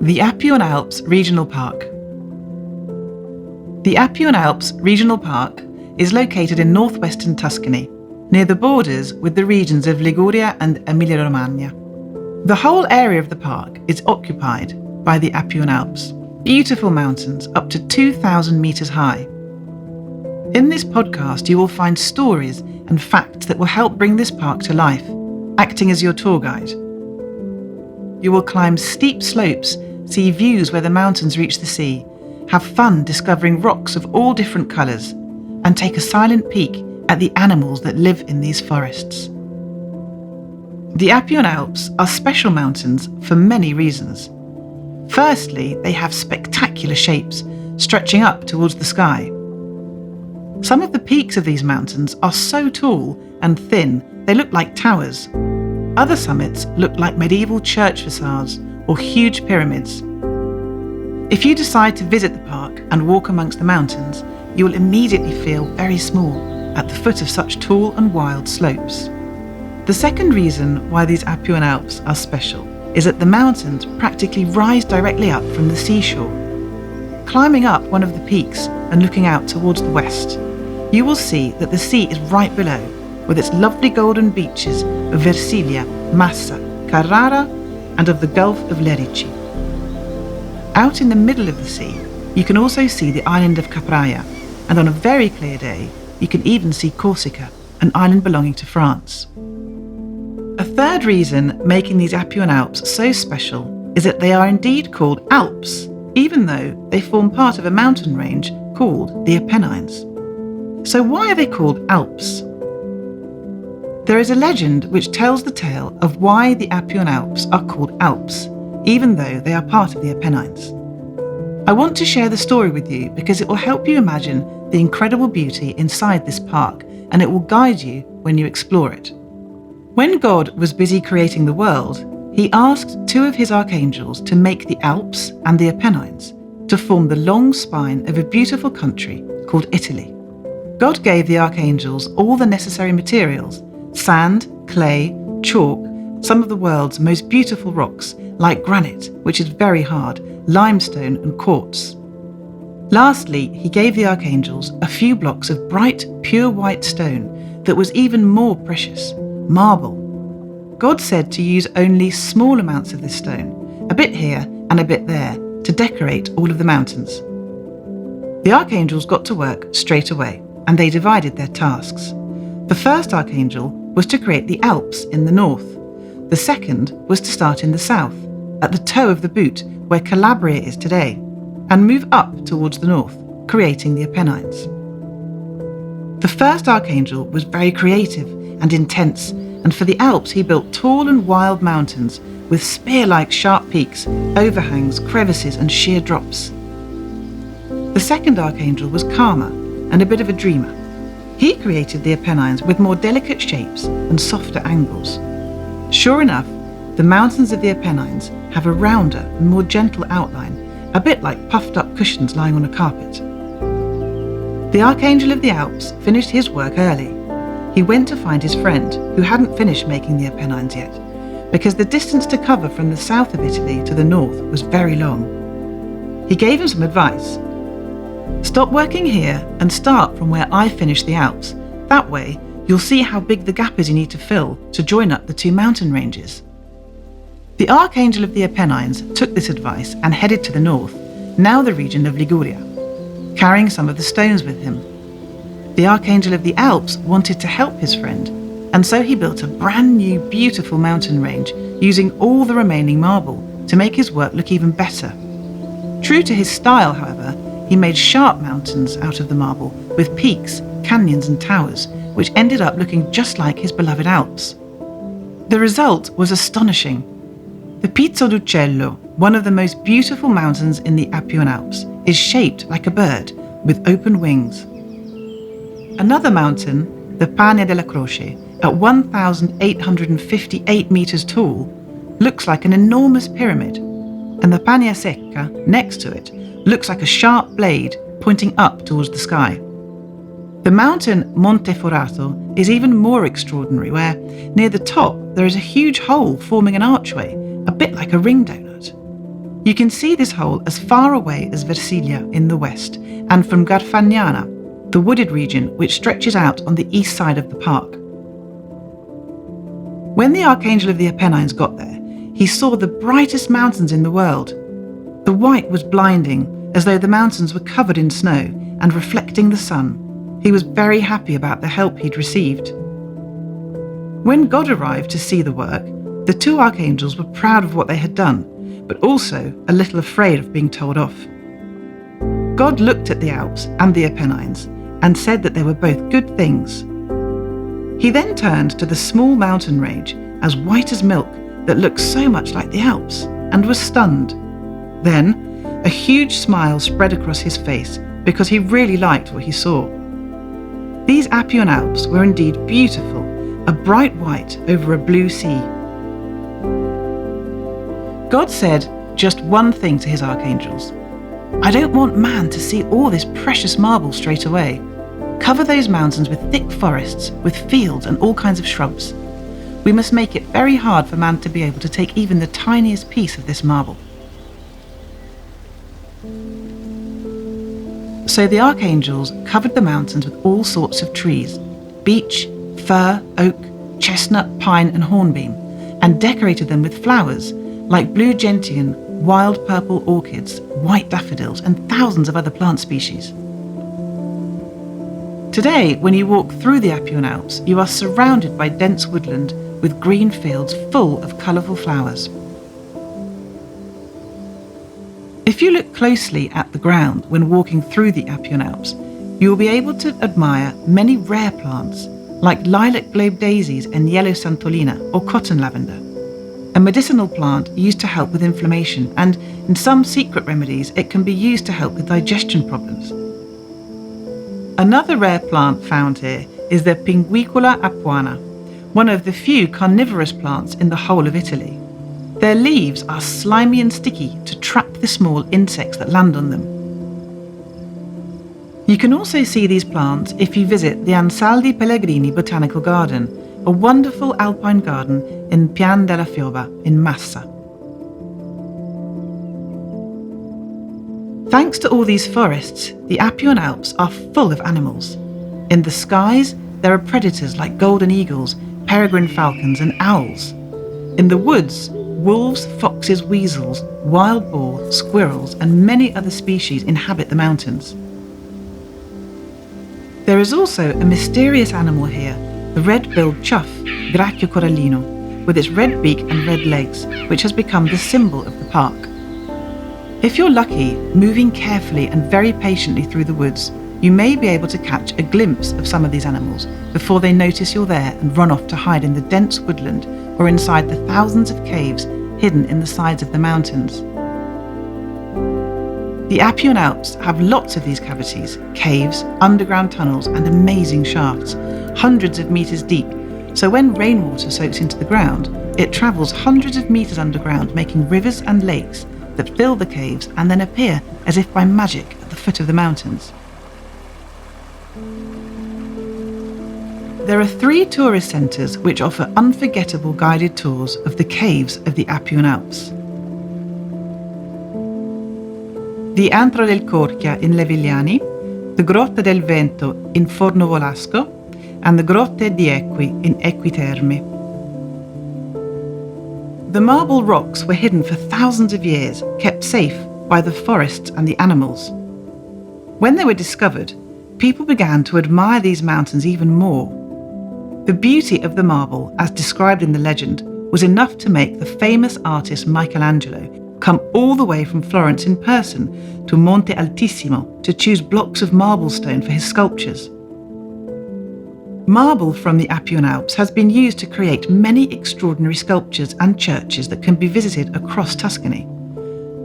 The Apuan Alps Regional Park. The Apuan Alps Regional Park is located in northwestern Tuscany, near the borders with the regions of Liguria and Emilia-Romagna. The whole area of the park is occupied by the Apuan Alps, beautiful mountains up to 2,000 metres high. In this podcast, you will find stories and facts that will help bring this park to life, acting as your tour guide. You will climb steep slopes, see views where the mountains reach the sea, have fun discovering rocks of all different colours, and take a silent peek at the animals that live in these forests. The Apuan Alps are special mountains for many reasons. Firstly, they have spectacular shapes, stretching up towards the sky. Some of the peaks of these mountains are so tall and thin they look like towers. Other summits look like medieval church facades or huge pyramids. If you decide to visit the park and walk amongst the mountains, you will immediately feel very small at the foot of such tall and wild slopes. The second reason why these Apuan Alps are special is that the mountains practically rise directly up from the seashore. Climbing up one of the peaks and looking out towards the west, you will see that the sea is right below, with its lovely golden beaches of Versilia, Massa, Clara, and of the Gulf of Lerici. Out in the middle of the sea, you can also see the island of Capraia, and on a very clear day, you can even see Corsica, an island belonging to France. A third reason making these Apuan Alps so special is that they are indeed called Alps, even though they form part of a mountain range called the Apennines. So why are they called Alps? There is a legend which tells the tale of why the Apuan Alps are called Alps, even though they are part of the Apennines. I want to share the story with you because it will help you imagine the incredible beauty inside this park, and it will guide you when you explore it. When God was busy creating the world, he asked two of his archangels to make the Alps and the Apennines to form the long spine of a beautiful country called Italy. God gave the archangels all the necessary materials: sand, clay, chalk, some of the world's most beautiful rocks like granite, which is very hard, limestone and quartz. Lastly, he gave the archangels a few blocks of bright, pure white stone that was even more precious, marble. God said to use only small amounts of this stone, a bit here and a bit there, to decorate all of the mountains. The archangels got to work straight away, and they divided their tasks. The first archangel was to create the Alps in the north. The second was to start in the south, at the toe of the boot where Calabria is today, and move up towards the north, creating the Apennines. The first archangel was very creative and intense, and for the Alps he built tall and wild mountains with spear-like sharp peaks, overhangs, crevices and sheer drops. The second archangel was calmer and a bit of a dreamer. He created the Apennines with more delicate shapes and softer angles. Sure enough, the mountains of the Apennines have a rounder and more gentle outline, a bit like puffed up cushions lying on a carpet. The Archangel of the Alps finished his work early. He went to find his friend, who hadn't finished making the Apennines yet, because the distance to cover from the south of Italy to the north was very long. He gave him some advice. Stop working here and start from where I finished the Alps. That way, you'll see how big the gap is you need to fill to join up the two mountain ranges. The Archangel of the Apennines took this advice and headed to the north, now the region of Liguria, carrying some of the stones with him. The Archangel of the Alps wanted to help his friend, and so he built a brand new, beautiful mountain range using all the remaining marble to make his work look even better. True to his style, however, he made sharp mountains out of the marble with peaks, canyons and towers, which ended up looking just like his beloved Alps. The result was astonishing. The Pizzo d'Uccello, one of the most beautiful mountains in the Apuan Alps, is shaped like a bird with open wings. Another mountain, the Pania della Croce, at 1,858 metres tall, looks like an enormous pyramid, and the Pania Secca, next to it, looks like a sharp blade pointing up towards the sky. The mountain Monte Forato is even more extraordinary, where, near the top, there is a huge hole forming an archway, a bit like a ring donut. You can see this hole as far away as Versilia in the west and from Garfagnana, the wooded region which stretches out on the east side of the park. When the Archangel of the Apennines got there, he saw the brightest mountains in the world. The white was blinding, as though the mountains were covered in snow and reflecting the sun. He was very happy about the help he'd received. When God arrived to see the work, the two archangels were proud of what they had done, but also a little afraid of being told off. God looked at the Alps and the Apennines and said that they were both good things. He then turned to the small mountain range as white as milk that looked so much like the Alps and was stunned. Then, a huge smile spread across his face because he really liked what he saw. These Apuan Alps were indeed beautiful, a bright white over a blue sea. God said just one thing to his archangels. I don't want man to see all this precious marble straight away. Cover those mountains with thick forests, with fields and all kinds of shrubs. We must make it very hard for man to be able to take even the tiniest piece of this marble. So the archangels covered the mountains with all sorts of trees, beech, fir, oak, chestnut, pine and hornbeam, and decorated them with flowers like blue gentian, wild purple orchids, white daffodils and thousands of other plant species. Today, when you walk through the Apuan Alps, you are surrounded by dense woodland with green fields full of colourful flowers. If you look closely at the ground when walking through the Apuan Alps, you will be able to admire many rare plants like lilac globe daisies and yellow santolina or cotton lavender, a medicinal plant used to help with inflammation, and in some secret remedies it can be used to help with digestion problems. Another rare plant found here is the Pinguicula apuana, one of the few carnivorous plants in the whole of Italy. Their leaves are slimy and sticky to trap the small insects that land on them. You can also see these plants if you visit the Ansaldi Pellegrini Botanical Garden, a wonderful alpine garden in Pian della Fiova in Massa. Thanks to all these forests, the Apuan Alps are full of animals. In the skies, there are predators like golden eagles, peregrine falcons and owls. In the woods, wolves, foxes, weasels, wild boar, squirrels and many other species inhabit the mountains. There is also a mysterious animal here, the red-billed chough, Gracchio corallino, with its red beak and red legs, which has become the symbol of the park. If you're lucky, moving carefully and very patiently through the woods, you may be able to catch a glimpse of some of these animals before they notice you're there and run off to hide in the dense woodland or inside the thousands of caves hidden in the sides of the mountains. The Apuan Alps have lots of these cavities, caves, underground tunnels and amazing shafts, hundreds of meters deep, so when rainwater soaks into the ground, it travels hundreds of meters underground, making rivers and lakes that fill the caves and then appear as if by magic at the foot of the mountains. There are 3 tourist centres which offer unforgettable guided tours of the caves of the Apuan Alps. The Antro del Corchia in Levigliani, the Grotta del Vento in Fornovolasco, and the Grotte di Equi in Equiterme. The marble rocks were hidden for thousands of years, kept safe by the forests and the animals. When they were discovered, people began to admire these mountains even more. The beauty of the marble, as described in the legend, was enough to make the famous artist Michelangelo come all the way from Florence in person to Monte Altissimo to choose blocks of marble stone for his sculptures. Marble from the Apuan Alps has been used to create many extraordinary sculptures and churches that can be visited across Tuscany.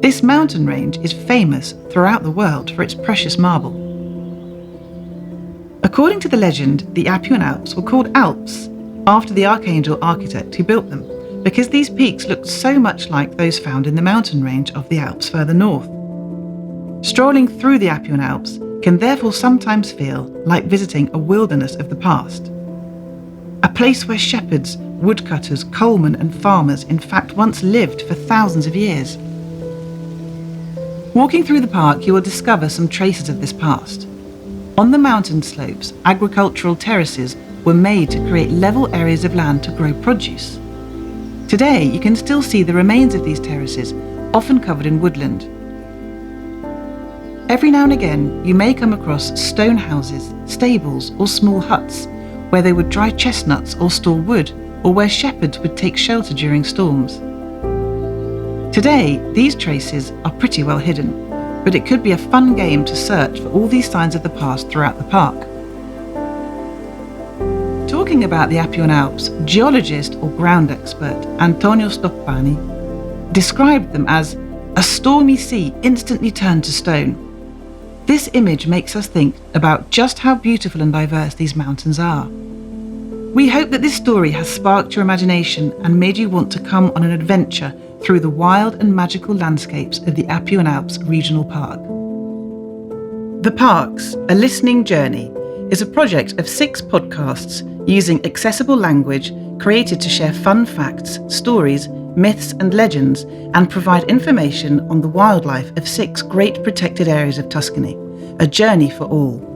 This mountain range is famous throughout the world for its precious marble. According to the legend, the Apuan Alps were called Alps after the archangel architect who built them, because these peaks looked so much like those found in the mountain range of the Alps further north. Strolling through the Apuan Alps can therefore sometimes feel like visiting a wilderness of the past. A place where shepherds, woodcutters, coalmen and farmers in fact once lived for thousands of years. Walking through the park, you will discover some traces of this past. On the mountain slopes, agricultural terraces were made to create level areas of land to grow produce. Today, you can still see the remains of these terraces, often covered in woodland. Every now and again, you may come across stone houses, stables, or small huts, where they would dry chestnuts or store wood, or where shepherds would take shelter during storms. Today, these traces are pretty well hidden, but it could be a fun game to search for all these signs of the past throughout the park. Talking about the Apuan Alps, geologist or ground expert Antonio Stoppani described them as a stormy sea instantly turned to stone. This image makes us think about just how beautiful and diverse these mountains are. We hope that this story has sparked your imagination and made you want to come on an adventure through the wild and magical landscapes of the Apuan Alps Regional Park. The Parks, A Listening Journey, is a project of 6 podcasts using accessible language created to share fun facts, stories, myths and legends, and provide information on the wildlife of 6 great protected areas of Tuscany, a journey for all.